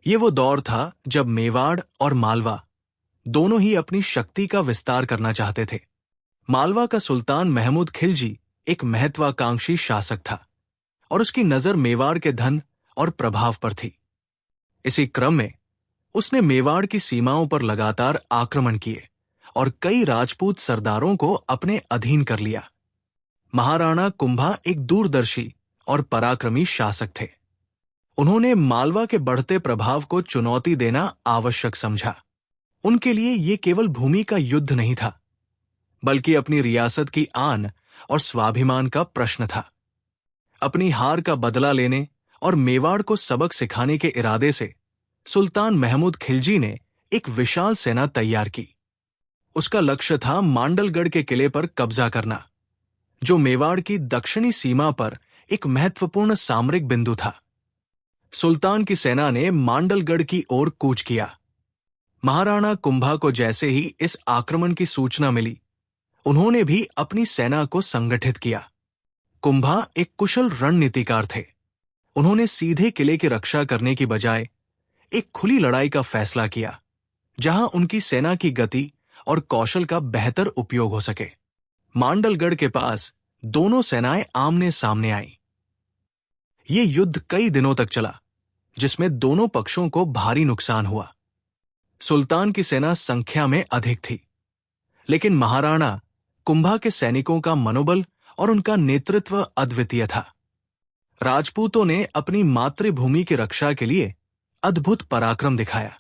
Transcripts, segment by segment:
ये वो दौर था जब मेवाड़ और मालवा दोनों ही अपनी शक्ति का विस्तार करना चाहते थे। मालवा का सुल्तान महमूद खिलजी एक महत्वाकांक्षी शासक था और उसकी नजर मेवाड़ के धन और प्रभाव पर थी। इसी क्रम में उसने मेवाड़ की सीमाओं पर लगातार आक्रमण किए और कई राजपूत सरदारों को अपने अधीन कर लिया। महाराणा कुंभा एक दूरदर्शी और पराक्रमी शासक थे। उन्होंने मालवा के बढ़ते प्रभाव को चुनौती देना आवश्यक समझा। उनके लिए ये केवल भूमि का युद्ध नहीं था, बल्कि अपनी रियासत की आन और स्वाभिमान का प्रश्न था। अपनी हार का बदला लेने और मेवाड़ को सबक सिखाने के इरादे से सुल्तान महमूद खिलजी ने एक विशाल सेना तैयार की। उसका लक्ष्य था मांडलगढ़ के किले पर कब्जा करना, जो मेवाड़ की दक्षिणी सीमा पर एक महत्वपूर्ण सामरिक बिंदु था। सुल्तान की सेना ने मांडलगढ़ की ओर कूच किया। महाराणा कुंभा को जैसे ही इस आक्रमण की सूचना मिली, उन्होंने भी अपनी सेना को संगठित किया। कुंभा एक कुशल रणनीतिकार थे। उन्होंने सीधे किले की रक्षा करने की बजाय एक खुली लड़ाई का फैसला किया, जहां उनकी सेना की गति और कौशल का बेहतर उपयोग हो सके। मांडलगढ़ के पास दोनों सेनाएं आमने सामने आईं। ये युद्ध कई दिनों तक चला, जिसमें दोनों पक्षों को भारी नुकसान हुआ। सुल्तान की सेना संख्या में अधिक थी, लेकिन महाराणा कुंभा के सैनिकों का मनोबल और उनका नेतृत्व अद्वितीय था। राजपूतों ने अपनी मातृभूमि की रक्षा के लिए अद्भुत पराक्रम दिखाया।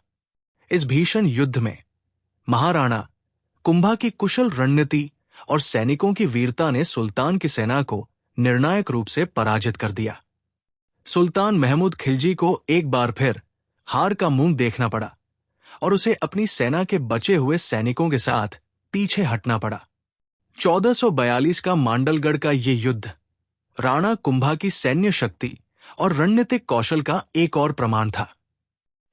इस भीषण युद्ध में महाराणा कुंभा की कुशल रणनीति और सैनिकों की वीरता ने सुल्तान की सेना को निर्णायक रूप से पराजित कर दिया। सुल्तान महमूद खिलजी को एक बार फिर हार का मुंह देखना पड़ा और उसे अपनी सेना के बचे हुए सैनिकों के साथ पीछे हटना पड़ा। 1442 का मांडलगढ़ का ये युद्ध राणा कुंभा की सैन्य शक्ति और रणनीतिक कौशल का एक और प्रमाण था।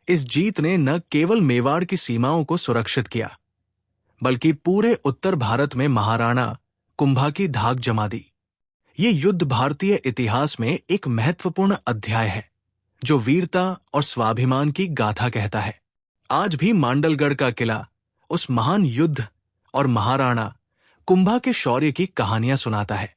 इस जीत ने न केवल मेवाड़ की सीमाओं को सुरक्षित किया, बल्कि पूरे उत्तर भारत में महाराणा कुंभा की धाक जमा दी। ये युद्ध भारतीय इतिहास में एक महत्वपूर्ण अध्याय है, जो वीरता और स्वाभिमान की गाथा कहता है। आज भी मांडलगढ़ का किला उस महान युद्ध और महाराणा कुंभा के शौर्य की कहानियां सुनाता है।